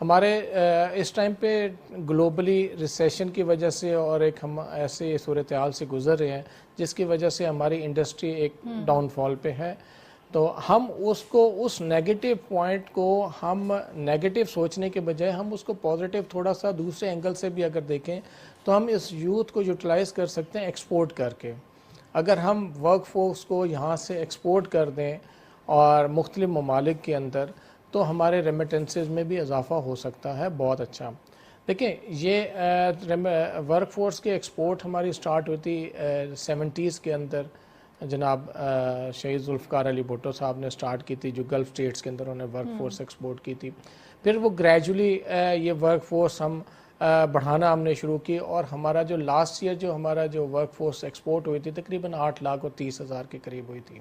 ہمارے اس ٹائم پہ globally recession کی وجہ سے اور ایک ہم ایسے صورتحال سے گزر رہے ہیں جس کی وجہ سے ہماری انڈسٹری ایک ڈاؤن فال پہ ہے. تو ہم اس نیگیٹو پوائنٹ کو ہم نیگیٹو سوچنے کے بجائے ہم اس کو پازیٹیو تھوڑا سا دوسرے اینگل سے بھی اگر دیکھیں تو ہم اس یوتھ کو یوٹیلائز کر سکتے ہیں ایکسپورٹ کر کے. اگر ہم ورک فورس کو یہاں سے ایکسپورٹ کر دیں اور مختلف ممالک کے اندر تو ہمارے ریمیٹنسز میں بھی اضافہ ہو سکتا ہے بہت اچھا. دیکھیں یہ ورک فورس کے ایکسپورٹ ہماری سٹارٹ ہوتی 70s کے اندر. جناب شہید ذوالفقار علی بھٹو صاحب نے سٹارٹ کی تھی جو گلف اسٹیٹس کے اندر انہوں نے ورک فورس ایکسپورٹ کی تھی. پھر وہ گریجولی یہ ورک فورس ہم بڑھانا ہم نے شروع کی اور ہمارا جو لاسٹ ایئر جو ہمارا جو ورک فورس ایکسپورٹ ہوئی تھی تقریباً 8,30,000 کے قریب ہوئی تھی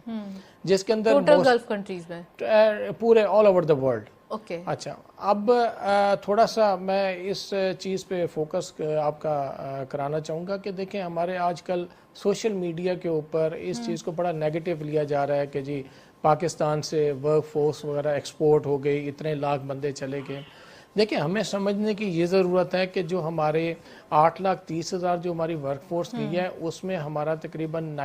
جس کے اندر ٹوٹل گلف کنٹریز میں پورے all over the world. Okay اچھا اب تھوڑا سا میں اس چیز پہ فوکس آپ کا کرانا چاہوں گا کہ دیکھیں ہمارے آج کل سوشل میڈیا کے اوپر اس چیز کو بڑا نیگیٹو لیا جا رہا ہے کہ جی پاکستان سے ورک فورس وغیرہ ایکسپورٹ ہو گئی, اتنے لاکھ بندے چلے گئے. دیکھیں ہمیں سمجھنے کی یہ ضرورت ہے کہ جو ہمارے 8,30,000 جو ہماری ورک فورس گئی ہے اس میں ہمارا تقریباً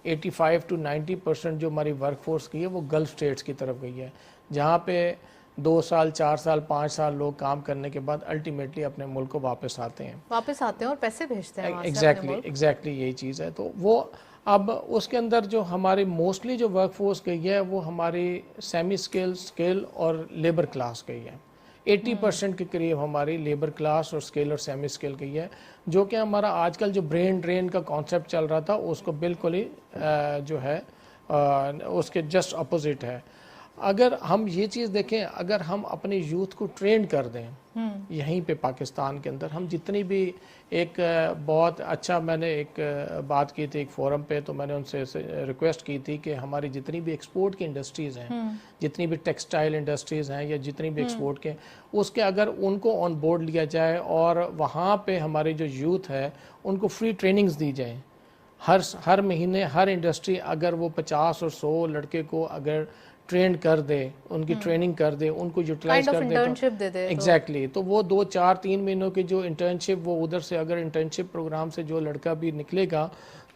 85 to 90% جو ہماری ورک فورس گئی ہے وہ گلف اسٹیٹس کی طرف گئی ہے جہاں پہ 2 سال 4 سال 5 سال لوگ کام کرنے کے بعد الٹیمیٹلی اپنے ملک کو واپس آتے ہیں اور پیسے بھیجتے ہیں. ایگزیکٹلی یہی چیز ہے. تو وہ اب اس کے اندر جو ہماری موسٹلی جو ورک فورس گئی ہے وہ ہماری سیمی اسکل اور لیبر کلاس گئی ہے. 80% کے قریب ہماری لیبر کلاس اور اسکل اور سیمی اسکل گئی ہے جو کہ ہمارا آج کل جو برین ڈرین کا کانسیپٹ چل رہا تھا اس کو بالکل ہی جو ہے اس کے جسٹ اپوزٹ ہے. اگر ہم یہ چیز دیکھیں اگر ہم اپنے یوتھ کو ٹرین کر دیں یہیں پہ پاکستان کے اندر, ہم جتنی بھی ایک بہت اچھا میں نے ایک بات کی تھی ایک فورم پہ تو میں نے ان سے ریکویسٹ کی تھی کہ ہماری جتنی بھی ایکسپورٹ کی انڈسٹریز ہیں جتنی بھی ٹیکسٹائل انڈسٹریز ہیں یا جتنی بھی ایکسپورٹ کے اس کے اگر ان کو آن بورڈ لیا جائے اور وہاں پہ ہماری جو یوتھ ہے ان کو فری ٹریننگز دی جائیں ہر مہینے ہر انڈسٹری اگر وہ 50 اور 100 لڑکے کو اگر ٹرین کر دے ان کی ٹریننگ کر دے ان کو یوٹیلائز کر دے ایگزیکٹلی تو وہ 2 4 3 مہینوں کی جو انٹرنشپ وہ ادھر سے اگر انٹرنشپ پروگرام سے جو لڑکا بھی نکلے گا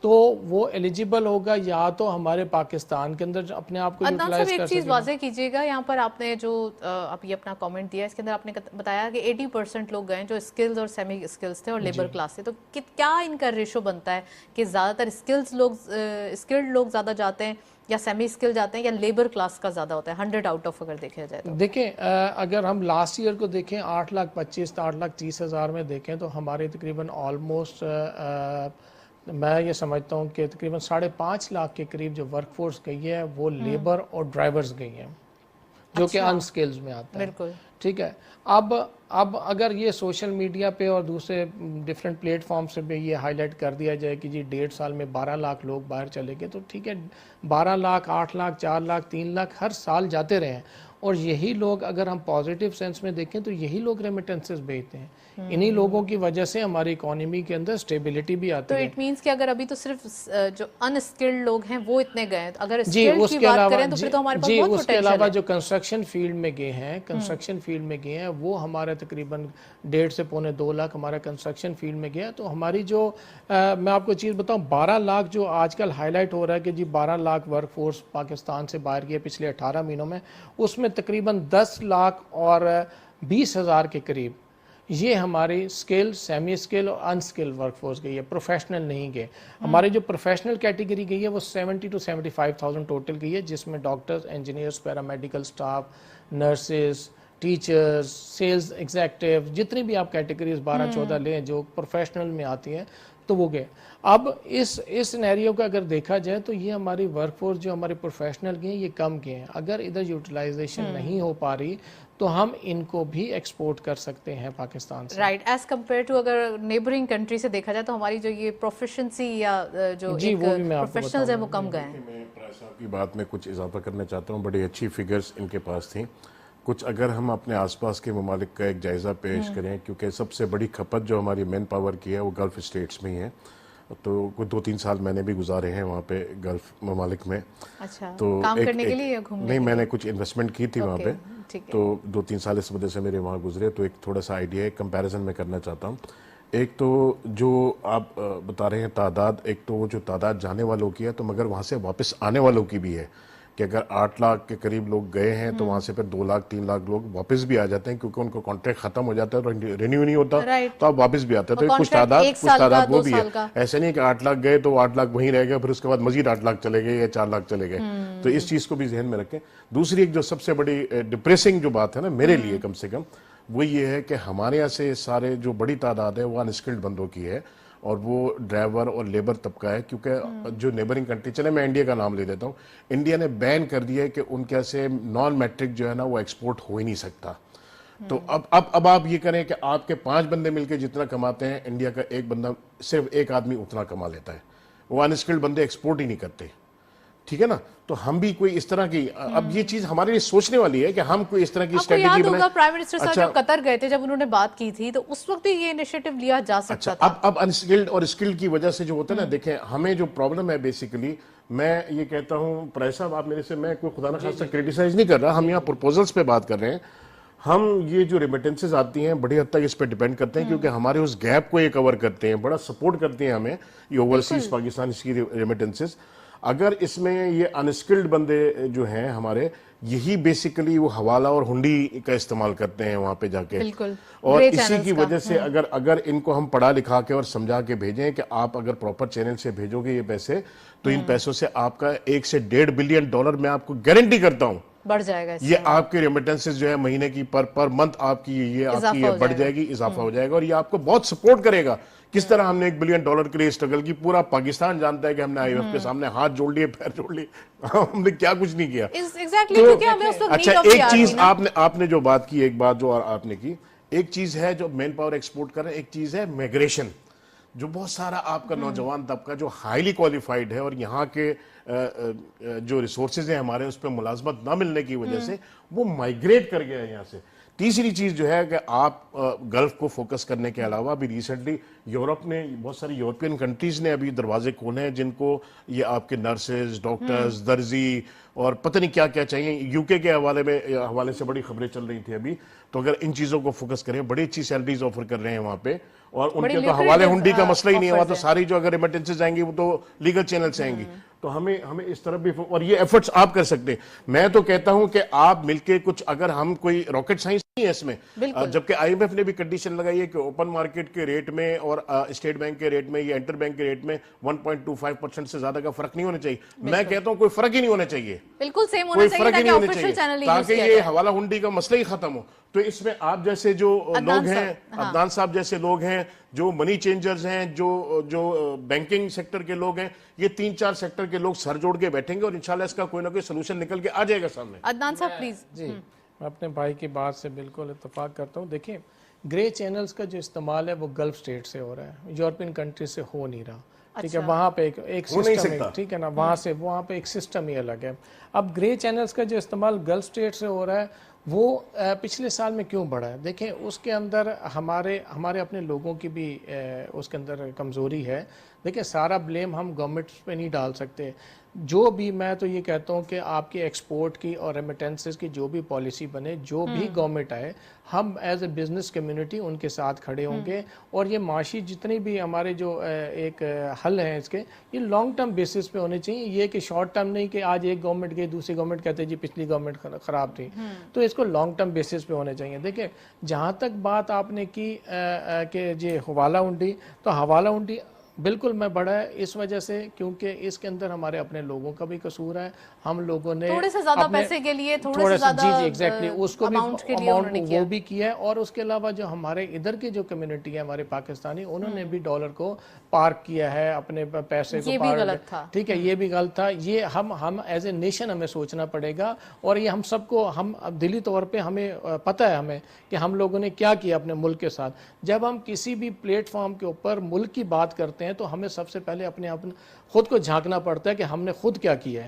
تو وہ ایلیجیبل ہوگا یا تو ہمارے پاکستان کے اندر اپنے آپ کو یوٹیلائز کر سکے. ایک چیز واضح کیجیے گا یہاں پر آپ نے جو ابھی اپنا کامنٹ دیا اس کے اندر آپ نے بتایا کہ 80% لوگ گئے جو اسکلز اور سیمی اسکلز تھے اور لیبر کلاس تھے, تو کیا ان کا ریشو بنتا ہے کہ زیادہ تر اسکلڈ لوگ زیادہ جاتے ہیں یا سیمی اسکل جاتے ہیں یا لیبر کلاس کا زیادہ ہوتا ہے 100 آؤٹ آف اگر دیکھا جائے تو؟ دیکھیں اگر ہم لاسٹ ایئر کو دیکھیں 8,25,000 میں دیکھیں تو ہمارے تقریباً آلموسٹ میں یہ سمجھتا ہوں کہ تقریباً 5.5 لاکھ کے قریب جو ورک فورس گئی ہے وہ لیبر اور ڈرائیورز گئی ہیں جو کہ ان سکلز میں آتا ہے. بالکل ٹھیک ہے. اب اگر یہ سوشل میڈیا پہ اور دوسرے ڈیفرنٹ پلیٹ فارم سے بھی یہ ہائی لائٹ کر دیا جائے کہ جی 1.5 سال میں 12 لاکھ لوگ باہر چلے گئے تو ٹھیک ہے 12 لاکھ 8 لاکھ 4 لاکھ 3 لاکھ ہر سال جاتے رہے ہیں اور یہی لوگ اگر ہم پازیٹیو سینس میں دیکھیں تو یہی لوگ ریمیٹنسز بھیجتے ہیں. انہی لوگوں کی وجہ سے ہماری اکانومی کے اندر سٹیبلٹی بھی آتی ہے. تو اٹ مینس کہ اگر ابھی تو صرف جو ان اسکلڈ لوگ ہیں وہ اتنے گئے ہیں, اگر اسکلڈ کی بات کریں تو پھر تو ہمارے پاس بہت پوٹینشل ہے. اس کے علاوہ جو کنسٹرکشن فیلڈ میں گئے ہیں وہ ہمارے تقریباً 1.5 سے 2.25 لاکھ ہمارا کنسٹرکشن فیلڈ میں گیا. تو ہماری جو میں آپ کو چیز بتاؤں 12 لاکھ جو آج کل ہائی لائٹ ہو رہا ہے کہ جی 12 لاکھ ورک فورس پاکستان سے باہر گیا پچھلے 18 مہینوں میں, اس میں تقریباً 10 لاکھ اور 20,000 کے قریب یہ ہماری اسکل سیمی اسکل اور ان اسکل ورک فورس گئی ہے, پروفیشنل نہیں گئے. ہماری جو پروفیشنل کیٹیگری گئی ہے وہ 70 to 75,000 ٹوٹل گئی ہے جس میں doctors engineers paramedical staff nurses teachers sales executive جتنی بھی آپ کیٹیگریز 12-14 لیں جو پروفیشنل میں آتی ہیں تو وہ گئے. اب اس سینیریو کا اگر دیکھا جائے تو یہ ہماری ورک فورس جو ہماری پروفیشنل گئے ہیں یہ کم گئے ہیں. اگر ادھر یوٹیلائزیشن نہیں ہو پا رہی تو ہم ان کو بھی ایکسپورٹ کر سکتے ہیں پاکستان سے. رائٹ, ایز کمپیئر ٹو اگر نیبرنگ کنٹری سے دیکھا جائے تو ہماری جو یہ پروفیشنسی یا جو پروفیشنلز ہیں وہ کم گئے ہیں. میں پرائز صاحب کی بات میں کچھ اضافہ کرنا چاہتا ہوں. بڑی اچھی فگرز ان کے پاس تھیں. کچھ اگر ہم اپنے آس پاس کے ممالک کا ایک جائزہ پیش کریں کیونکہ سب سے بڑی کھپت جو ہماری مین پاور کی ہے وہ گلف اسٹیٹس میں ہی ہے. تو کوئی 2-3 سال میں نے بھی گزارے ہیں وہاں پہ گلف ممالک میں. اچھا تو کام کرنے کے لیے یا گھومنے؟ نہیں, میں نے کچھ انویسٹمنٹ کی تھی وہاں پہ, تو 2-3 سال اس وجہ سے میرے وہاں گزرے. تو ایک تھوڑا سا آئیڈیا ہے, کمپیریزن میں کرنا چاہتا ہوں. ایک تو جو آپ بتا رہے ہیں تعداد, ایک تو وہ جو تعداد جانے والوں کی ہے, تو مگر وہاں سے واپس آنے والوں کی بھی ہے کہ اگر 8 لاکھ کے قریب لوگ گئے ہیں تو وہاں سے پھر 2 لاکھ 3 لاکھ لوگ واپس بھی آ جاتے ہیں, کیونکہ ان کو کانٹریکٹ ختم ہو جاتا ہے اور رینیو نہیں ہوتا, تو آپ واپس بھی آتے ہیں. تو کچھ تعداد وہ بھی ہے, ایسے نہیں کہ 8 لاکھ گئے تو 8 لاکھ وہیں رہ گئے, پھر اس کے بعد مزید 8 لاکھ چلے گئے یا 4 لاکھ چلے گئے. تو اس چیز کو بھی ذہن میں رکھیں. دوسری ایک جو سب سے بڑی ڈپریسنگ جو بات ہے نا میرے لیے کم سے کم, وہ یہ ہے کہ ہمارے یہاں سے سارے جو بڑی تعداد ہے وہ انسکلڈ بندوں کی ہے, اور وہ ڈرائیور اور لیبر طبقہ ہے. کیونکہ جو نیبرنگ کنٹری, چلے میں انڈیا کا نام لے دیتا ہوں, انڈیا نے بین کر دیا ہے کہ ان کے سے نان میٹرک جو ہے نا وہ ایکسپورٹ ہو ہی نہیں سکتا. تو اب آپ یہ کریں کہ آپ کے 5 بندے مل کے جتنا کماتے ہیں, انڈیا کا ایک بندہ, صرف ایک آدمی اتنا کما لیتا ہے. وہ انسکلڈ بندے ایکسپورٹ ہی نہیں کرتے. ٹھیک ہے نا, تو ہم بھی کوئی اس طرح کی, اب یہ چیز ہمارے لیے سوچنے والی ہے کہ ہم کوئی اس طرح کی اسٹریٹجی بنائیں. پرائم منسٹر صاحب جب قطر گئے تھے, جب انہوں نے بات کی تھی, تو اس وقت بھی یہ انیشیٹو لیا جا سکتا تھا. اب انسکلڈ اور اسکلڈ کی وجہ سے جو ہوتا ہے نا, دیکھیں ہمیں جو پرابلم ہے بیسیکلی, میں یہ کہتا ہوں پرائز صاحب آپ میرے سے, میں کوئی خدا نخواستہ کریٹیسائز نہیں کر رہا, ہم یہاں پرپوزلز پہ بات کر رہے ہیں. ہم یہ جو ریمیٹنسز آتی ہیں بڑی حد تک اس پہ ڈیپینڈ کرتے ہیں, کیونکہ ہمارے اس گیپ کو یہ کور کرتے ہیں, بڑا سپورٹ کرتے ہیں ہمیں یہ اوورسیز پاکستان کی ریمیٹنسز. اگر اس میں یہ انسکلڈ بندے جو ہیں ہمارے, یہی بیسیکلی وہ حوالہ اور ہنڈی کا استعمال کرتے ہیں وہاں پہ جا کے, اور اسی کی وجہ سے اگر ان کو ہم پڑھا لکھا کے اور سمجھا کے بھیجیں کہ آپ اگر پراپر چینل سے بھیجو گے یہ پیسے, تو ان پیسوں سے آپ کا $1 سے $1.5 بلین میں آپ کو گارنٹی کرتا ہوں بڑھ جائے گا. یہ آپ کے ریمیٹنسز جو ہے مہینے کی پر منتھ آپ کی یہ بڑھ جائے گی, اضافہ ہو جائے گا, اور یہ آپ کو بہت سپورٹ کرے گا. کس طرح ہم نے $1 بلین کے لیے اسٹرگل کی, پورا پاکستان جانتا ہے کہ ہم نے آئی ایف کے سامنے ہاتھ جوڑ لیے, پیر جوڑ لیے, ہم نے کیا کچھ نہیں کیا. اچھا ایک چیز آپ نے جو بات کی, ایک بات جو آپ نے کی, ایک چیز ہے جو مین پاور ایکسپورٹ کر رہے ہیں, ایک چیز ہے میگریشن, جو بہت سارا آپ کا نوجوان طبقہ جو ہائیلی کوالیفائڈ ہے اور یہاں کے جو ریسورسز ہیں ہمارے اس پہ ملازمت نہ ملنے کی وجہ سے وہ مائگریٹ کر گیا ہے یہاں سے. تیسری چیز جو ہے کہ آپ گلف کو فوکس کرنے کے علاوہ بھی ریسنٹلی یورپ نے, بہت ساری یورپین کنٹریز نے ابھی دروازے کھولے ہیں جن کو یہ آپ کے نرسز, ڈاکٹرز, درزی اور پتہ نہیں کیا کیا چاہیے. یو کے حوالے سے بڑی خبریں چل رہی تھیں ابھی, تو اگر ان چیزوں کو فوکس کریں, بڑی اچھی سیلریز آفر کر رہے ہیں وہاں پہ, اور ان کے تو حوالے ہنڈی کا مسئلہ ہی نہیں ہوا, تو ساری جو اگر ریمیٹنسز آئیں گی وہ تو لیگل چینل سے آئیں گی. تو ہمیں اس طرف بھی, اور یہ ایفرٹس آپ کر سکتے ہیں. میں تو کہتا ہوں کہ آپ مل کے کچھ, اگر ہم کوئی راکٹ سائنس نہیں ہے اس میں, جبکہ آئی ایم ایف نے بھی کنڈیشن لگائی ہے کہ اوپن مارکیٹ کے ریٹ میں اور اسٹیٹ بینک کے ریٹ میں یا انٹر بینک کے ریٹ میں 1.25% سے زیادہ کا فرق نہیں ہونا چاہیے. میں کہتا ہوں کوئی فرق ہی نہیں ہونا چاہیے, بالکل سیم ہونا چاہیے, تاکہ یہ حوالہ ہنڈی کا مسئلہ ہی ختم ہو. تو اس میں آپ جیسے جو لوگ ہیں, عدنان صاحب جیسے لوگ ہیں, جو منی چینجرز ہیں, جو بینکنگ سیکٹر کے لوگ ہیں, یہ 3-4 سیکٹر کے لوگ سر جوڑ کے بیٹھیں گے اور انشاءاللہ اس کا کوئی نہ کوئی سلوشن نکل کے آ جائے گا سامنے. عدنان صاحب پلیز. جی میں اپنے بھائی کی بات سے بالکل اتفاق کرتا ہوں. دیکھیں گرے چینلز کا جو استعمال ہے وہ گلف سٹیٹ سے ہو رہا ہے, یورپین کنٹری سے ہو نہیں رہا. ٹھیک ہے, وہاں پہ ایک سسٹم ہے, ٹھیک ہے نا, وہاں پہ ایک سسٹم ہی الگ ہے. اب گرے چینلز کا جو استعمال گلف سٹیٹ سے ہو رہا ہے وہ پچھلے سال میں کیوں بڑھا ہے؟ دیکھیں اس کے اندر ہمارے اپنے لوگوں کی بھی اس کے اندر کمزوری ہے. دیکھیں سارا بلیم ہم گورنمنٹ پہ نہیں ڈال سکتے. جو بھی, میں تو یہ کہتا ہوں کہ آپ کی ایکسپورٹ کی اور ریمیٹنسز کی جو بھی پالیسی بنے, جو بھی گورنمنٹ آئے, ہم as a business community in کے ساتھ کھڑے ہوں گے, اور یہ معاشی جتنی بھی ہمارے جو ایک حل ہیں اس کے, یہ لانگ ٹرم بیسس پہ ہونے چاہیے. یہ کہ شارٹ ٹرم نہیں کہ آج ایک گورنمنٹ گئی دوسری گورنمنٹ کہتے جی پچھلی گورنمنٹ خراب تھی, تو اس کو لانگ ٹرم بیسس پہ ہونے چاہیے. دیکھیں جہاں تک بات آپ نے کی کہ یہ حوالہ ہنڈی, تو حوالہ ہنڈی بالکل میں بڑھا ہے اس وجہ سے کیونکہ اس کے اندر ہمارے اپنے لوگوں کا بھی قصور ہے. ہم لوگوں نے تھوڑے سے زیادہ پیسے کے لیے تھوڑے سے زیادہ ایگزیکٹلی اس کو بھی اماؤنٹ وہ بھی کیا ہے. اور اس کے علاوہ جو ہمارے ادھر کی جو کمیونٹی ہے ہمارے پاکستانی, انہوں نے بھی ڈالر کو پارک کیا ہے, اپنے پیسے کو پارک, ٹھیک ہے, یہ بھی غلط تھا. یہ ہم ایز اے نیشن ہمیں سوچنا پڑے گا, اور یہ ہم سب کو, ہم دلی طور پہ ہمیں پتہ ہے ہمیں کہ ہم لوگوں نے کیا کیا اپنے ملک کے ساتھ. جب ہم کسی بھی پلیٹ فارم کے اوپر ملک کی بات کرتے ہیں تو ہمیں سب سے پہلے اپنے خود کو جھانکنا پڑتا ہے کہ ہم نے خود کیا کیا ہے.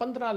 15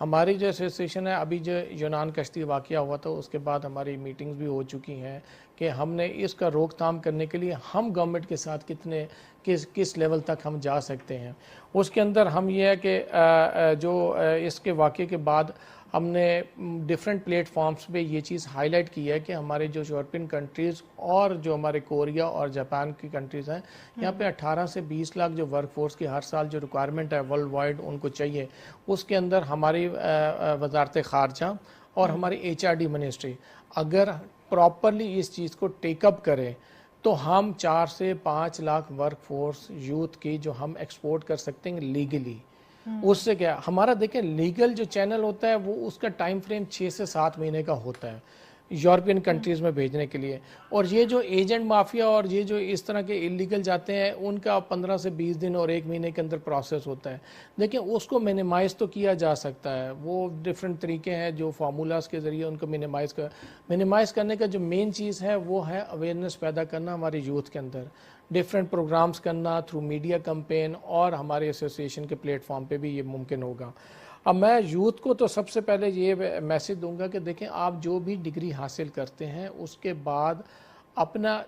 ہماری جو ایسوسیشن ہے، ابھی جو یونان کشتی واقعہ ہوا تھا اس کے بعد ہماری میٹنگز بھی ہو چکی ہیں کہ ہم نے اس کا روک تھام کرنے کے لیے ہم گورنمنٹ کے ساتھ کس لیول تک ہم جا سکتے ہیں. اس کے اندر ہم یہ ہے کہ جو اس کے واقعے کے بعد ہم نے ڈفرینٹ پلیٹ فارمز پہ یہ چیز ہائی لائٹ کی ہے کہ ہمارے جو یورپین کنٹریز اور جو ہمارے کوریا اور جاپان کی کنٹریز ہیں، یہاں پہ 18 سے 20 لاکھ جو ورک فورس کی ہر سال جو ریکوائرمنٹ ہے ورلڈ وائڈ ان کو چاہیے. اس کے اندر ہماری وزارت خارجہ اور ہماری HRD منسٹری اگر پراپرلی اس چیز کو ٹیک اپ کرے تو ہم 4 سے 5 لاکھ ورک فورس یوتھ کی جو ہم ایکسپورٹ کر سکتے ہیں لیگلی. اس سے کیا ہمارا دیکھیں لیگل جو چینل ہوتا ہے وہ اس کا ٹائم فریم 6 سے 7 مہینے کا ہوتا ہے یورپین کنٹریز میں بھیجنے کے لیے. اور یہ جو ایجنٹ مافیا اور یہ جو اس طرح کے انلیگل جاتے ہیں ان کا 15 سے 20 دن اور 1 مہینے کے اندر پروسیس ہوتا ہے. دیکھیں اس کو منیمائز تو کیا جا سکتا ہے، وہ ڈفرینٹ طریقے ہیں جو فارمولاز کے ذریعے ان کو منیمائز کرنے کا جو مین چیز ہے وہ ہے اویئرنیس پیدا کرنا ہمارے یوتھ کے اندر، ڈفرینٹ پروگرامز کرنا تھرو میڈیا کمپین، اور ہمارے ایسوسیشن کے پلیٹ فارم پہ بھی یہ ممکن ہوگا. اب میں یوتھ کو تو سب سے پہلے یہ میسج دوں گا کہ دیکھیں آپ جو بھی ڈگری حاصل کرتے ہیں اس کے بعد اپنا